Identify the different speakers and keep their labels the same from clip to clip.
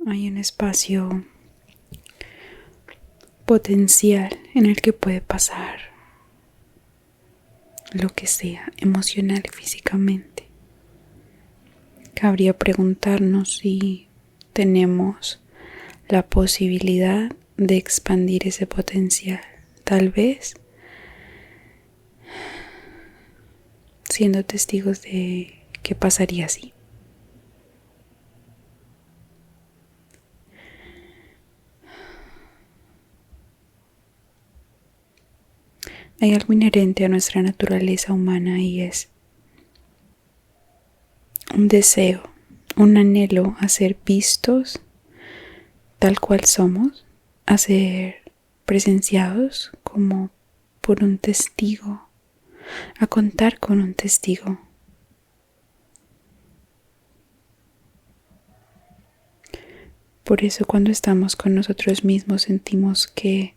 Speaker 1: hay un espacio potencial en el que puede pasar lo que sea, emocional y físicamente. Cabría preguntarnos si tenemos la posibilidad de expandir ese potencial, tal vez siendo testigos de qué pasaría así. Hay algo inherente a nuestra naturaleza humana y es un deseo, un anhelo a ser vistos tal cual somos, a ser presenciados como por un testigo, a contar con un testigo. Por eso cuando estamos con nosotros mismos sentimos que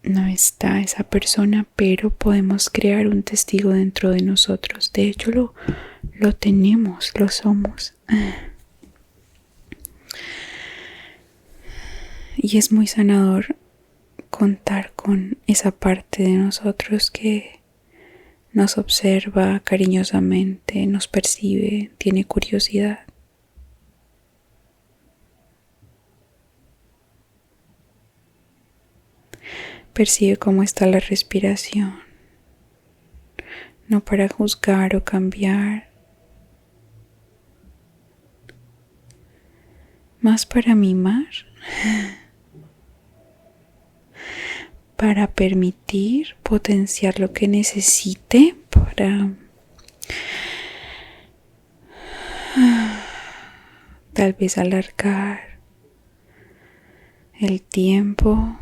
Speaker 1: no está esa persona, pero podemos crear un testigo dentro de nosotros. De hecho lo tenemos, lo somos. Y es muy sanador contar con esa parte de nosotros que nos observa cariñosamente, nos percibe, tiene curiosidad. Percibe cómo está la respiración, no para juzgar o cambiar, más para mimar, para permitir potenciar lo que necesite, para tal vez alargar el tiempo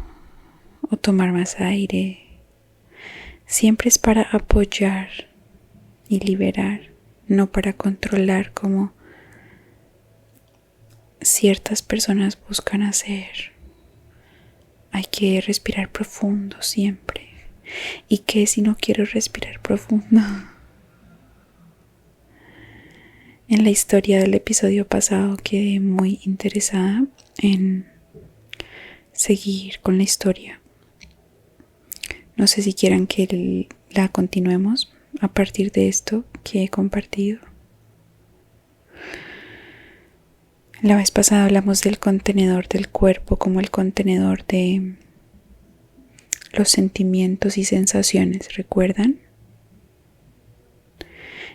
Speaker 1: o tomar más aire. Siempre es para apoyar y liberar, no para controlar como ciertas personas buscan hacer. Hay que respirar profundo siempre. ¿Y qué si no quiero respirar profundo? En la historia del episodio pasado quedé muy interesada en seguir con la historia. No sé si quieran que la continuemos a partir de esto que he compartido. La vez pasada hablamos del contenedor del cuerpo como el contenedor de los sentimientos y sensaciones, ¿recuerdan?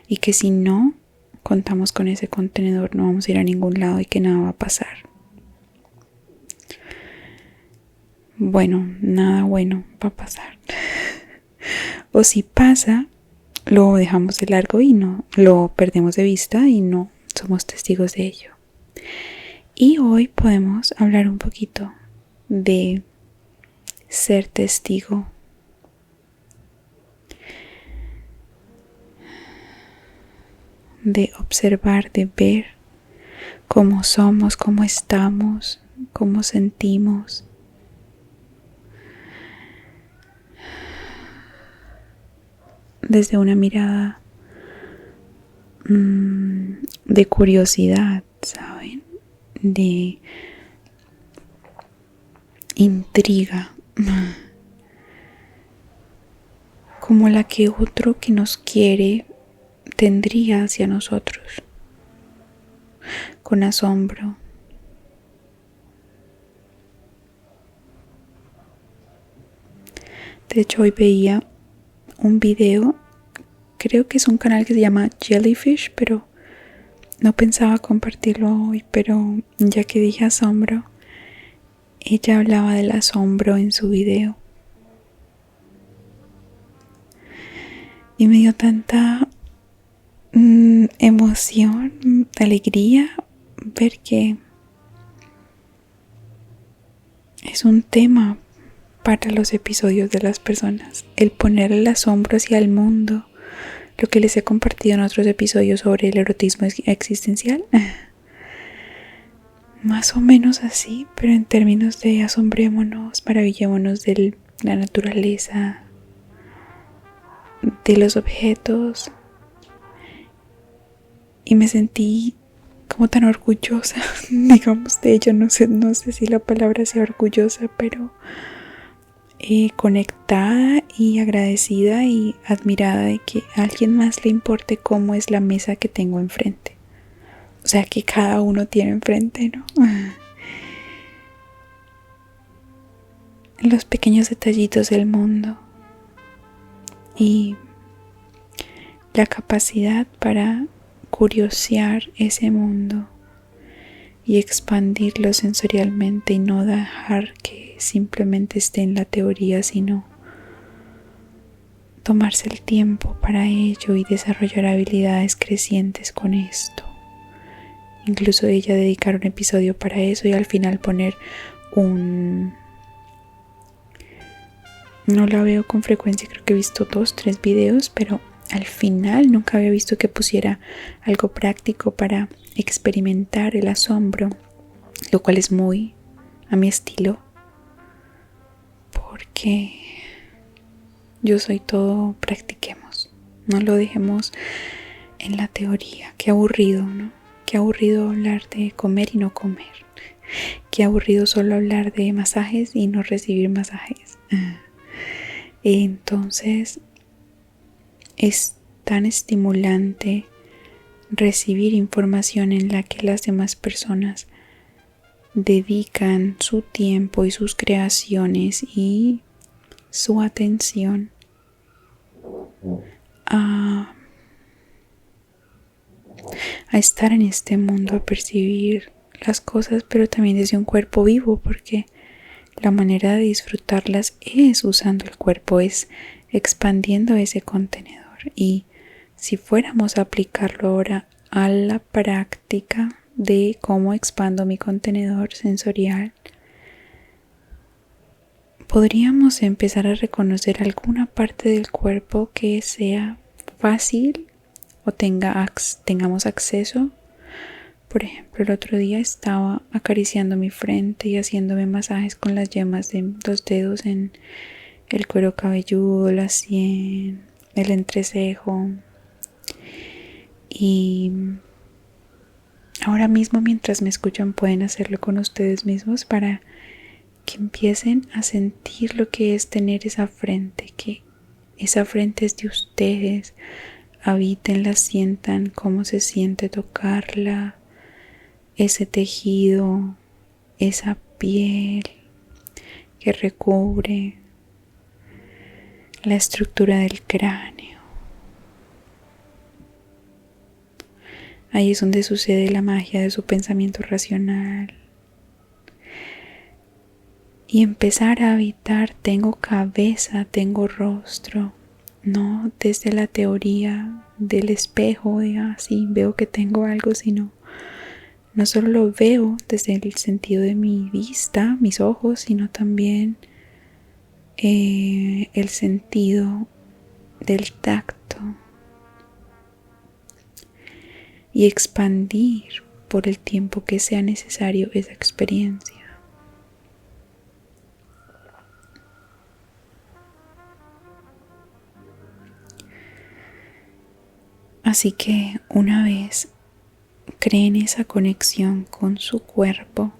Speaker 1: Y que si no contamos con ese contenedor no vamos a ir a ningún lado y que nada va a pasar. Bueno, nada bueno va a pasar. O si pasa, lo dejamos de largo y no lo perdemos de vista y no somos testigos de ello. Y hoy podemos hablar un poquito de ser testigo. De observar, de ver cómo somos, cómo estamos, cómo sentimos. Desde una mirada de curiosidad, ¿saben? De intriga, como la que otro que nos quiere tendría hacia nosotros, con asombro. De hecho, hoy veía un video, creo que es un canal que se llama Jellyfish, pero no pensaba compartirlo hoy, pero ya que dije asombro, ella hablaba del asombro en su video. Y me dio tanta emoción, alegría ver que es un tema para los episodios de las personas, el poner el asombro hacia el mundo, lo que les he compartido en otros episodios sobre el erotismo existencial, más o menos así, pero en términos de asombrémonos, maravillémonos de la naturaleza, de los objetos, y me sentí como tan orgullosa, digamos, de ello. No sé si la palabra sea orgullosa, pero conectada y agradecida y admirada de que a alguien más le importe cómo es la mesa que tengo enfrente. O sea, que cada uno tiene enfrente, ¿no? Los pequeños detallitos del mundo y la capacidad para curiosear ese mundo y expandirlo sensorialmente y no dejar que simplemente esté en la teoría, sino tomarse el tiempo para ello y desarrollar habilidades crecientes con esto. Incluso ella dedicar un episodio para eso y al final poner no la veo con frecuencia, creo que he visto 2-3 videos, pero al final nunca había visto que pusiera algo práctico para experimentar el asombro, lo cual es muy a mi estilo, porque yo soy todo practiquemos, no lo dejemos en la teoría. Qué aburrido, ¿no? Qué aburrido hablar de comer y no comer. Qué aburrido solo hablar de masajes y no recibir masajes. Entonces es tan estimulante recibir información en la que las demás personas dedican su tiempo y sus creaciones y su atención a estar en este mundo, a percibir las cosas, pero también desde un cuerpo vivo, porque la manera de disfrutarlas es usando el cuerpo, es expandiendo ese contenedor. Y si fuéramos a aplicarlo ahora a la práctica de cómo expando mi contenedor sensorial, podríamos empezar a reconocer alguna parte del cuerpo que sea fácil o tengamos acceso. Por ejemplo, el otro día estaba acariciando mi frente y haciéndome masajes con las yemas de los dedos en el cuero cabelludo, la sien, el entrecejo. Y ahora mismo, mientras me escuchan, pueden hacerlo con ustedes mismos para que empiecen a sentir lo que es tener esa frente, que esa frente es de ustedes. Habítenla, sientan cómo se siente tocarla, ese tejido, esa piel que recubre la estructura del cráneo. Ahí es donde sucede la magia de su pensamiento racional. Y empezar a habitar, tengo cabeza, tengo rostro, no desde la teoría del espejo de así veo que tengo algo, sino no solo lo veo desde el sentido de mi vista, mis ojos, sino también el sentido del tacto, y expandir por el tiempo que sea necesario esa experiencia. Así que una vez creen esa conexión con su cuerpo,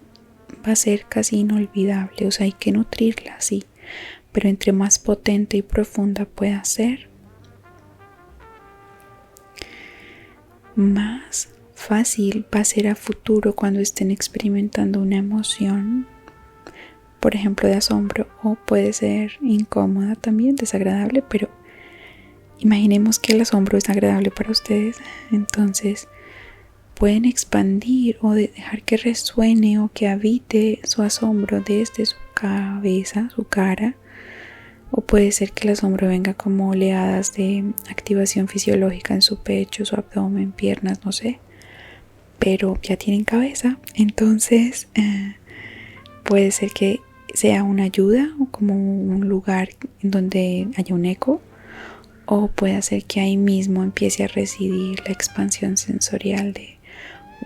Speaker 1: va a ser casi inolvidable. O sea, hay que nutrirla, sí, pero entre más potente y profunda pueda ser, más fácil va a ser a futuro cuando estén experimentando una emoción, por ejemplo, de asombro, o puede ser incómoda también, desagradable, pero imaginemos que el asombro es agradable para ustedes. Entonces pueden expandir o dejar que resuene o que habite su asombro desde su cabeza, su cara, o puede ser que el asombro venga como oleadas de activación fisiológica en su pecho, su abdomen, piernas, no sé, pero ya tienen cabeza. Entonces puede ser que sea una ayuda o como un lugar en donde haya un eco, o puede ser que ahí mismo empiece a residir la expansión sensorial de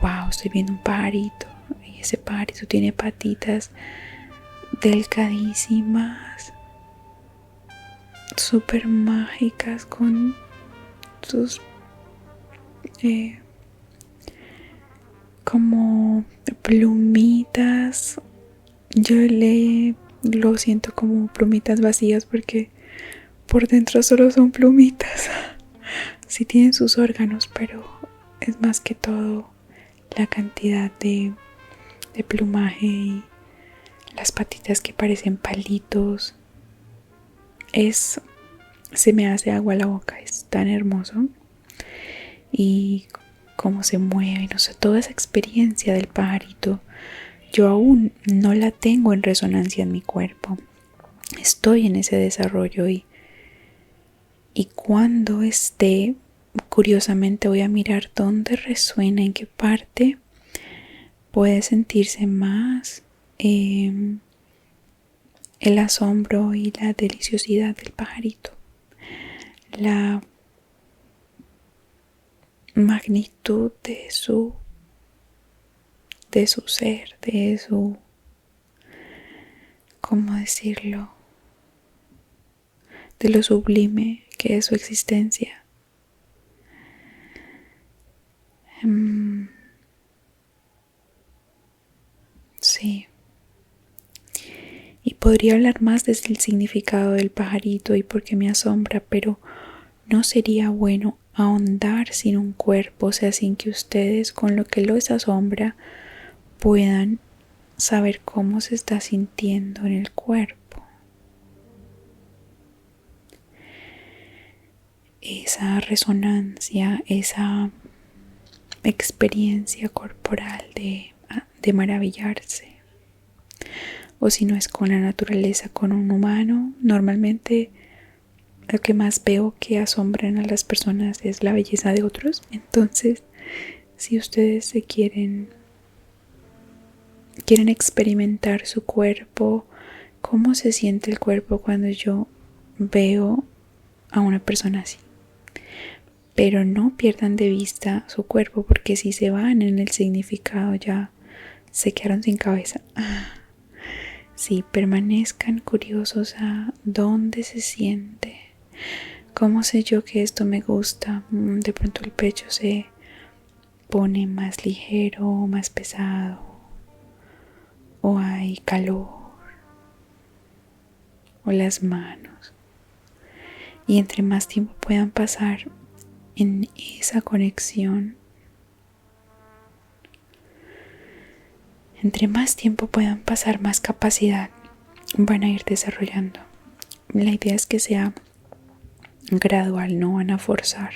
Speaker 1: wow, estoy viendo un pajarito y ese pajarito tiene patitas delgadísimas, súper mágicas, como plumitas. Yo lo siento como plumitas vacías porque por dentro solo son plumitas. Sí tienen sus órganos, pero es más que todo la cantidad de plumaje y las patitas que parecen palitos. Se me hace agua la boca, es tan hermoso. Y cómo se mueve, no sé, toda esa experiencia del pajarito, yo aún no la tengo en resonancia en mi cuerpo. Estoy en ese desarrollo y cuando esté, curiosamente voy a mirar dónde resuena, en qué parte puede sentirse más el asombro y la deliciosidad del pajarito, la magnitud de su ser, de su, ¿cómo decirlo?, de lo sublime que es su existencia. Sí. Y podría hablar más desde el significado del pajarito y por qué me asombra, pero no sería bueno ahondar sin un cuerpo, o sea, sin que ustedes, con lo que los asombra, puedan saber cómo se está sintiendo en el cuerpo. Esa resonancia, esa experiencia corporal de maravillarse. O si no es con la naturaleza, con un humano, normalmente lo que más veo que asombran a las personas es la belleza de otros. Entonces, si ustedes se quieren experimentar su cuerpo, cómo se siente el cuerpo cuando yo veo a una persona así. Pero no pierdan de vista su cuerpo, porque si se van en el significado ya se quedaron sin cabeza. Sí, permanezcan curiosos a dónde se siente. ¿Cómo sé yo que esto me gusta? De pronto el pecho se pone más ligero, más pesado, o hay calor, o las manos. Y entre más tiempo puedan pasar en esa conexión, entre más tiempo puedan pasar, más capacidad van a ir desarrollando. La idea es que sea gradual, no van a forzar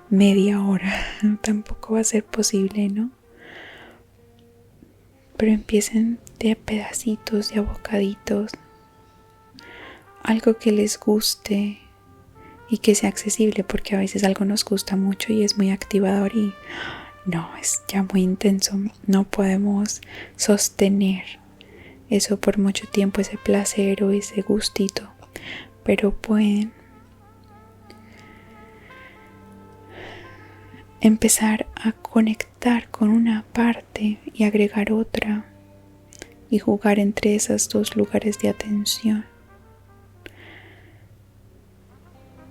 Speaker 1: media hora, tampoco va a ser posible, ¿no? Pero empiecen de pedacitos, de a bocaditos, algo que les guste y que sea accesible, porque a veces algo nos gusta mucho y es muy activador y no, es ya muy intenso, no podemos sostener eso por mucho tiempo, ese placer o ese gustito, pero pueden empezar a conectar con una parte y agregar otra y jugar entre esos dos lugares de atención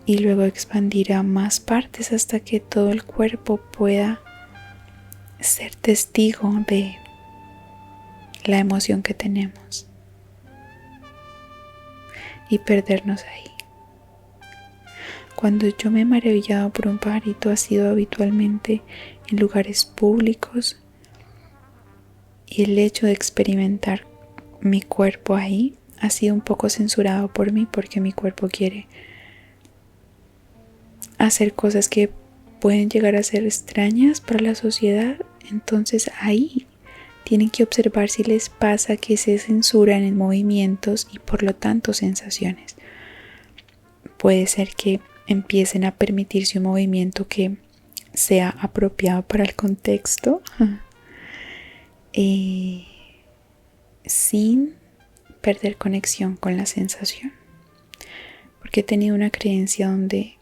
Speaker 1: y luego expandir a más partes hasta que todo el cuerpo pueda ser testigo de la emoción que tenemos y perdernos ahí. Cuando yo me he maravillado por un pajarito ha sido habitualmente en lugares públicos, y el hecho de experimentar mi cuerpo ahí ha sido un poco censurado por mí, porque mi cuerpo quiere hacer cosas que pueden llegar a ser extrañas para la sociedad. Entonces ahí tienen que observar si les pasa que se censuran en movimientos y por lo tanto sensaciones. Puede ser que empiecen a permitirse un movimiento que sea apropiado para el contexto, sin perder conexión con la sensación. Porque he tenido una creencia donde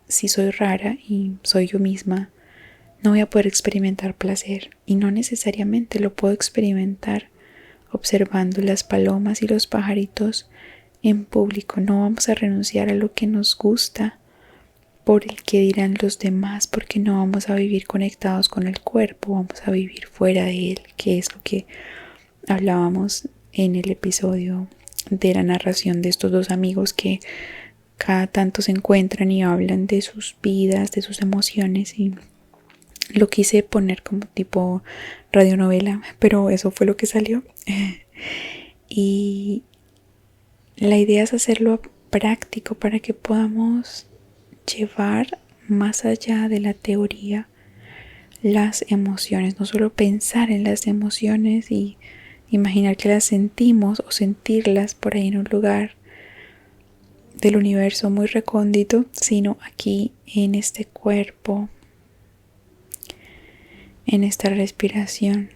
Speaker 1: si soy rara y soy yo misma, no voy a poder experimentar placer, y no necesariamente lo puedo experimentar observando las palomas y los pajaritos en público. No vamos a renunciar a lo que nos gusta por el que dirán los demás, porque no vamos a vivir conectados con el cuerpo, vamos a vivir fuera de él, que es lo que hablábamos en el episodio de la narración de estos dos amigos que cada tanto se encuentran y hablan de sus vidas, de sus emociones, y lo quise poner como tipo radionovela, pero eso fue lo que salió. Y la idea es hacerlo práctico para que podamos llevar más allá de la teoría las emociones, no solo pensar en las emociones y imaginar que las sentimos o sentirlas por ahí en un lugar del universo muy recóndito, sino aquí en este cuerpo, en esta respiración,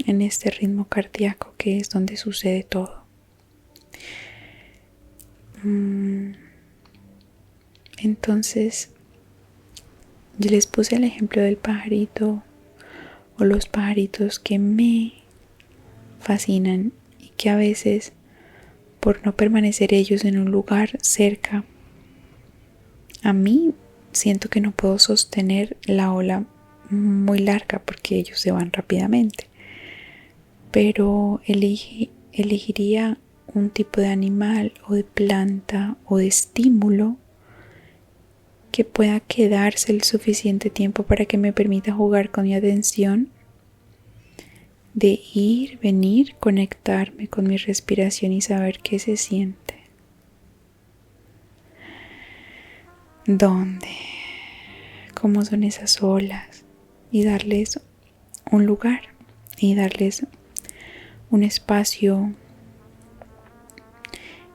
Speaker 1: en este ritmo cardíaco que es donde sucede todo. Entonces, yo les puse el ejemplo del pajarito o los pajaritos que me fascinan y que a veces, por no permanecer ellos en un lugar cerca a mí, siento que no puedo sostener la ola muy larga porque ellos se van rápidamente. Pero elegiría un tipo de animal o de planta o de estímulo que pueda quedarse el suficiente tiempo para que me permita jugar con mi atención, de ir, venir, conectarme con mi respiración y saber qué se siente. ¿Dónde? ¿Cómo son esas olas? Y darles un lugar y darles un espacio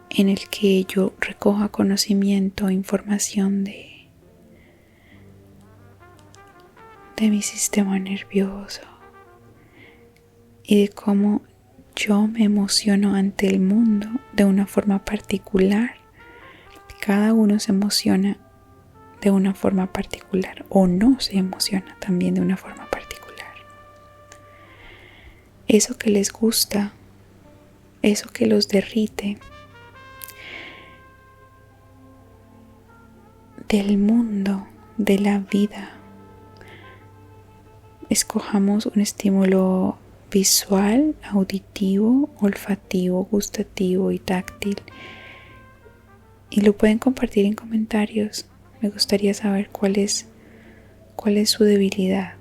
Speaker 1: en el que yo recoja conocimiento, información de mi sistema nervioso y de cómo yo me emociono ante el mundo de una forma particular. Cada uno se emociona de una forma particular o no se emociona también de una forma particular. Eso que les gusta, eso que los derrite del mundo, de la vida. Escojamos un estímulo visual, auditivo, olfativo, gustativo y táctil. Y lo pueden compartir en comentarios. Me gustaría saber cuál es su debilidad.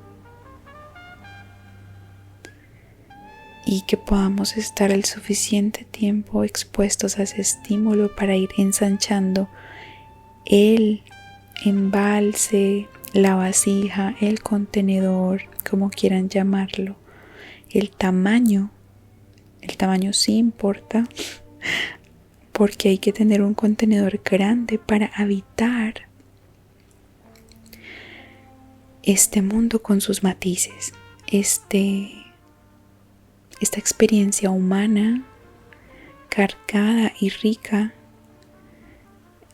Speaker 1: Y que podamos estar el suficiente tiempo expuestos a ese estímulo para ir ensanchando el embalse, la vasija, el contenedor, como quieran llamarlo. El tamaño sí importa, porque hay que tener un contenedor grande para habitar este mundo con sus matices, esta experiencia humana cargada y rica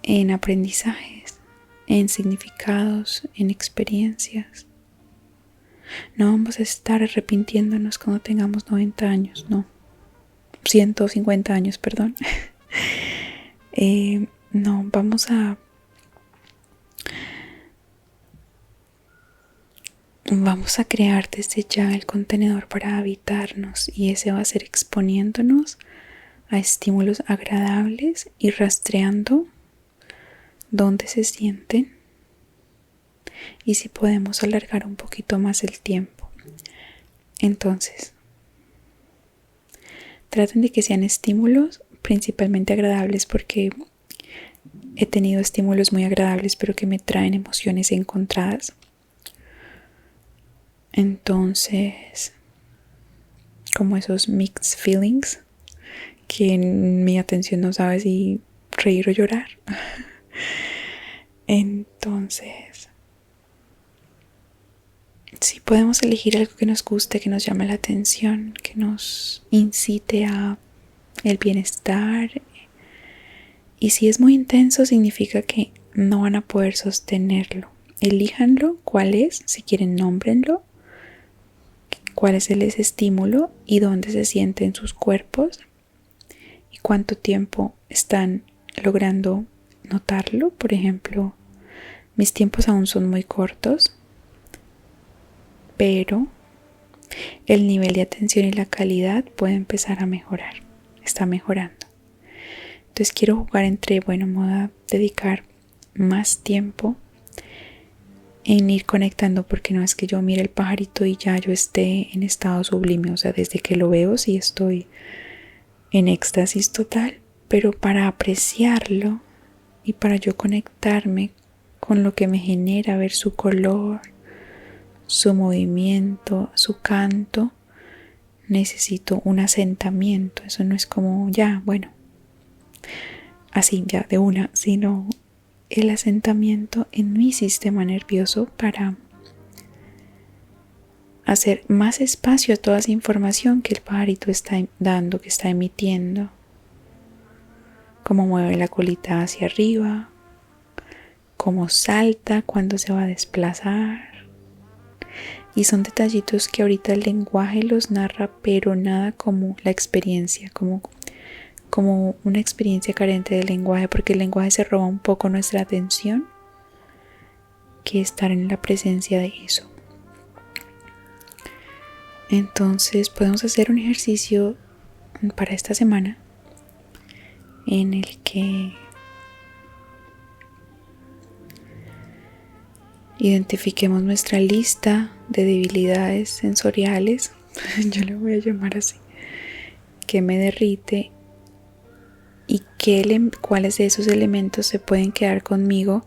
Speaker 1: en aprendizajes, en significados, en experiencias. No vamos a estar arrepintiéndonos cuando tengamos 90 años, no, 150 años, perdón. No, vamos a crear desde ya el contenedor para habitarnos, y ese va a ser exponiéndonos a estímulos agradables y rastreando dónde se sienten y si podemos alargar un poquito más el tiempo. Entonces, traten de que sean estímulos principalmente agradables, porque he tenido estímulos muy agradables pero que me traen emociones encontradas. Entonces, como esos mixed feelings que en mi atención no sabe si reír o llorar. Entonces, si podemos elegir algo que nos guste, que nos llame la atención, que nos incite a el bienestar, y si es muy intenso significa que no van a poder sostenerlo. Elíjanlo, cuál es, si quieren nómbrenlo, cuál es ese estímulo y dónde se siente en sus cuerpos y cuánto tiempo están logrando notarlo. Por ejemplo, Mis tiempos aún son muy cortos, pero el nivel de atención y la calidad puede empezar a mejorar. Está mejorando. Entonces quiero jugar entre, me voy a dedicar más tiempo en ir conectando, porque no es que yo mire el pajarito y ya yo esté en estado sublime. O sea, desde que lo veo sí estoy en éxtasis total, pero para apreciarlo y para yo conectarme con lo que me genera ver su color, su movimiento, su canto, necesito un asentamiento. Eso no es como ya, así ya de una, sino el asentamiento en mi sistema nervioso para hacer más espacio a toda esa información que el pajarito está dando, que está emitiendo. Cómo mueve la colita hacia arriba, cómo salta cuando se va a desplazar. Y son detallitos que ahorita el lenguaje los narra, pero nada como la experiencia, como una experiencia carente del lenguaje, porque el lenguaje se roba un poco nuestra atención, que estar en la presencia de eso. Entonces podemos hacer un ejercicio para esta semana en el que identifiquemos nuestra lista de debilidades sensoriales, yo le voy a llamar así, que me derrite, y cuáles de esos elementos se pueden quedar conmigo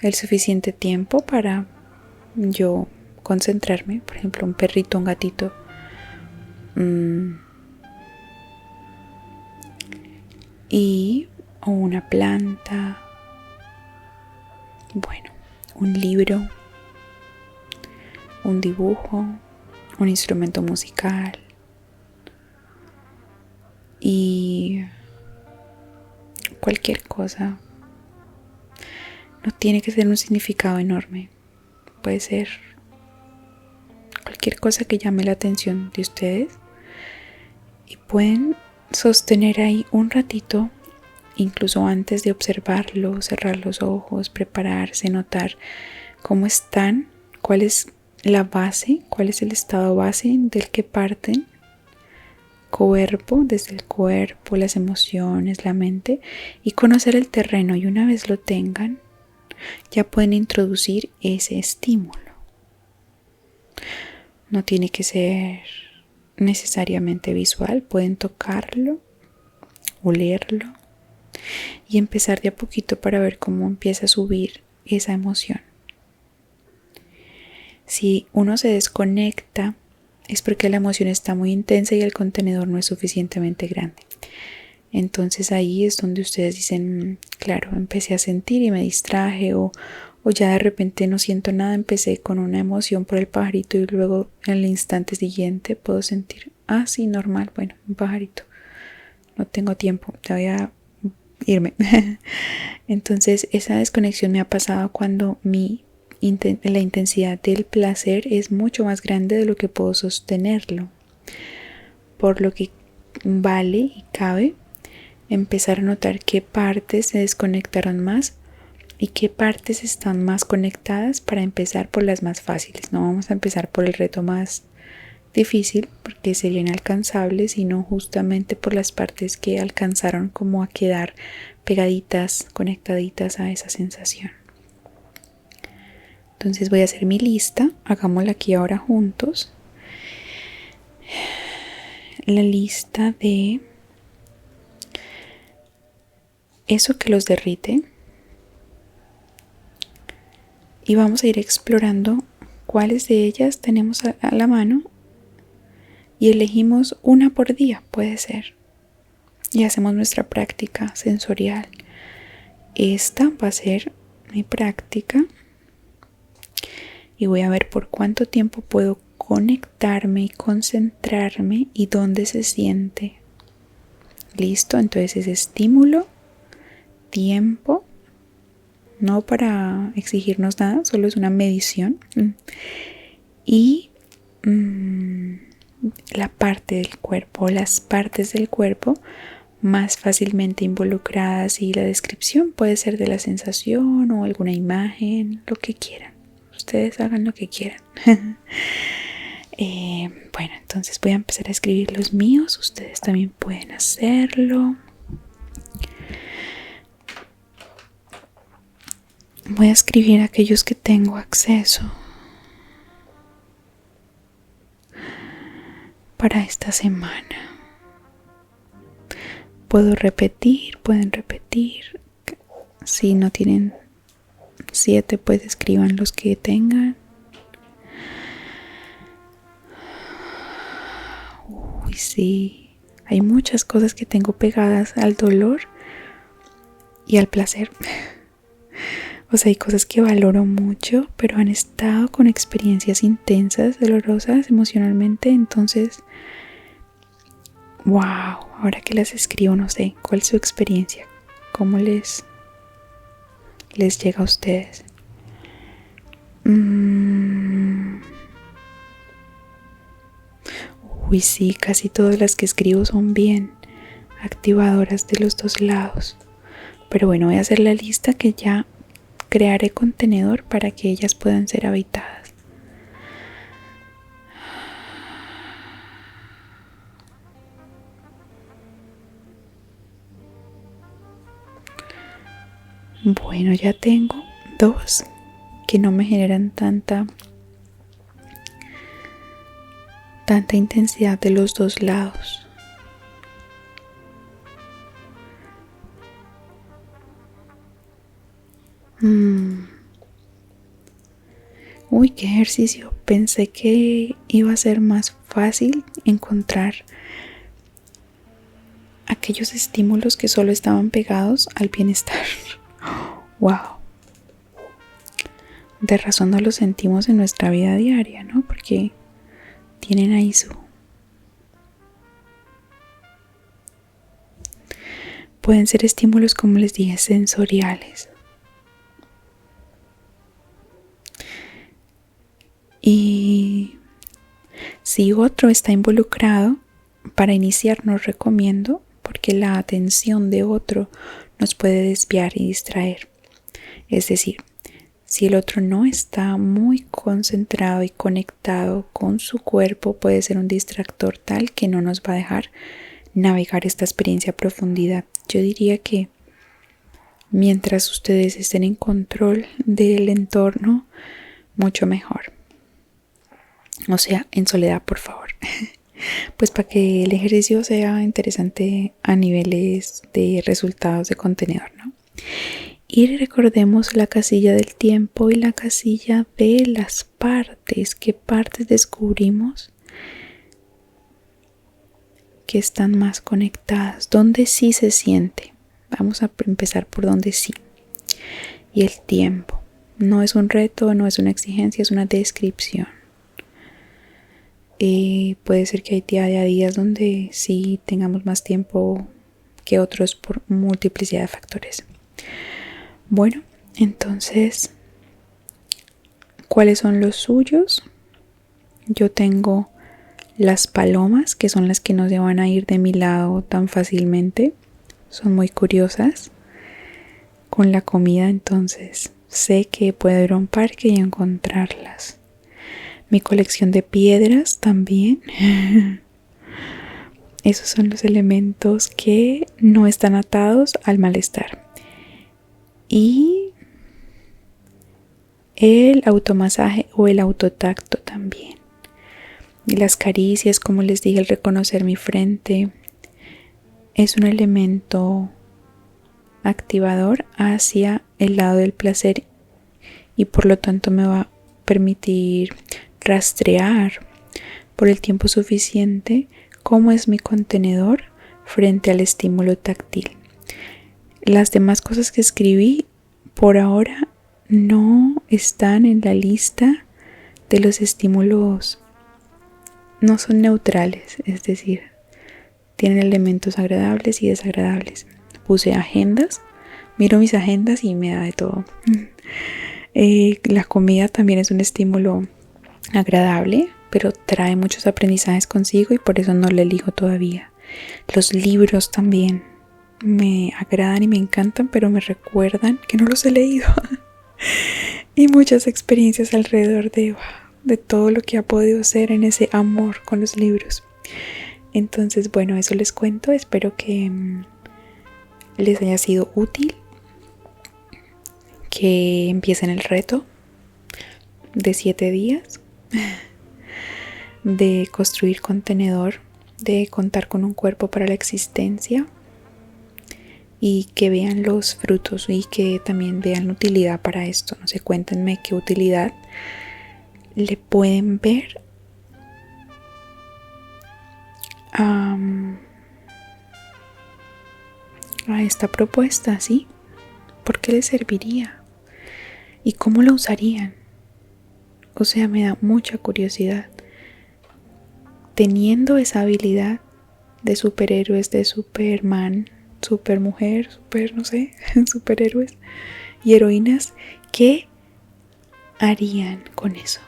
Speaker 1: el suficiente tiempo para yo concentrarme. Por ejemplo, un perrito, un gatito, o una planta, un libro, un dibujo, un instrumento musical, y cualquier cosa. No tiene que ser un significado enorme, puede ser cualquier cosa que llame la atención de ustedes, y pueden sostener ahí un ratito, incluso antes de observarlo, cerrar los ojos, prepararse, notar cómo están, cuál es la base, cuál es el estado base del que parten, desde el cuerpo, las emociones, la mente, y conocer el terreno. Y una vez lo tengan, ya pueden introducir ese estímulo. No tiene que ser necesariamente visual, pueden tocarlo, olerlo y empezar de a poquito para ver cómo empieza a subir esa emoción. Si uno se desconecta, es porque la emoción está muy intensa y el contenedor no es suficientemente grande. Entonces ahí es donde ustedes dicen, claro, empecé a sentir y me distraje, o ya de repente no siento nada, empecé con una emoción por el pajarito y luego en el instante siguiente puedo sentir, sí, normal, un pajarito, no tengo tiempo, te voy a irme. Entonces esa desconexión me ha pasado cuando la intensidad del placer es mucho más grande de lo que puedo sostenerlo, por lo que vale y cabe empezar a notar qué partes se desconectaron más y qué partes están más conectadas, para empezar por las más fáciles. No vamos a empezar por el reto más difícil porque sería inalcanzable, sino justamente por las partes que alcanzaron como a quedar pegaditas, conectaditas a esa sensación. Entonces voy a hacer mi lista, hagámosla aquí ahora juntos. La lista de eso que los derrite, y vamos a ir explorando cuáles de ellas tenemos a la mano y elegimos una por día, puede ser, y hacemos nuestra práctica sensorial. Esta va a ser mi práctica y voy a ver por cuánto tiempo puedo conectarme y concentrarme y dónde se siente. Listo, entonces es estímulo, tiempo, no para exigirnos nada, solo es una medición, y la parte del cuerpo, las partes del cuerpo más fácilmente involucradas y la descripción puede ser de la sensación o alguna imagen, lo que quieran. Ustedes hagan lo que quieran. Bueno, entonces voy a empezar a escribir los míos. Ustedes también pueden hacerlo. Voy a escribir aquellos que tengo acceso para esta semana. Pueden repetir. Si no tienen 7, pues escriban los que tengan. Uy, sí, hay muchas cosas que tengo pegadas al dolor y al placer. O sea, hay cosas que valoro mucho, pero han estado con experiencias intensas, dolorosas emocionalmente. Entonces, wow, ahora que las escribo, no sé, ¿cuál es su experiencia? ¿Cómo les llega a ustedes? Uy, sí, casi todas las que escribo son bien activadoras de los dos lados. Pero bueno, voy a hacer la lista que ya crearé contenedor para que ellas puedan ser habitadas. Bueno, ya tengo 2 que no me generan tanta intensidad de los dos lados. Uy, qué ejercicio. Pensé que iba a ser más fácil encontrar aquellos estímulos que solo estaban pegados al bienestar. Wow. De razón no lo sentimos en nuestra vida diaria, ¿no? Porque tienen ahí pueden ser estímulos, como les dije, sensoriales. Y si otro está involucrado, para iniciar no recomiendo, porque la atención de otro nos puede desviar y distraer. Es decir, si el otro no está muy concentrado y conectado con su cuerpo, puede ser un distractor tal que no nos va a dejar navegar esta experiencia a profundidad. Yo diría que mientras ustedes estén en control del entorno, mucho mejor. O sea, en soledad, por favor. Pues para que el ejercicio sea interesante a niveles de resultados de contenedor, ¿no? Y recordemos la casilla del tiempo y la casilla de las partes. ¿Qué partes descubrimos que están más conectadas? ¿Dónde sí se siente? Vamos a empezar por donde sí. Y el tiempo. No es un reto, no es una exigencia, es una descripción. Puede ser que haya días donde sí tengamos más tiempo que otros por multiplicidad de factores. Bueno, entonces, ¿cuáles son los suyos? Yo tengo las palomas, que son las que no se van a ir de mi lado tan fácilmente. Son muy curiosas con la comida, entonces sé que puedo ir a un parque y encontrarlas. Mi colección de piedras también. Esos son los elementos que no están atados al malestar. Y el automasaje o el autotacto también. Y las caricias, como les dije, el reconocer mi frente es un elemento activador hacia el lado del placer y por lo tanto me va a permitir rastrear por el tiempo suficiente cómo es mi contenedor frente al estímulo táctil. Las demás cosas que escribí por ahora no están en la lista de los estímulos, no son neutrales, es decir, tienen elementos agradables y desagradables. Puse agendas, miro mis agendas y me da de todo. La comida también es un estímulo agradable, pero trae muchos aprendizajes consigo y por eso no lo elijo todavía. Los libros también me agradan y me encantan, pero me recuerdan que no los he leído. Y muchas experiencias alrededor de todo lo que ha podido ser en ese amor con los libros. Entonces, bueno, eso les cuento. Espero que les haya sido útil, que empiecen el reto de 7 días de construir contenedor, de contar con un cuerpo para la existencia, y que vean los frutos y que también vean la utilidad para esto. No sé, cuéntenme qué utilidad le pueden ver a esta propuesta, ¿sí? ¿Por qué les serviría? ¿Y cómo lo usarían? O sea, me da mucha curiosidad. Teniendo esa habilidad de superhéroes, de Superman, supermujer, no sé, superhéroes y heroínas, ¿qué harían con eso?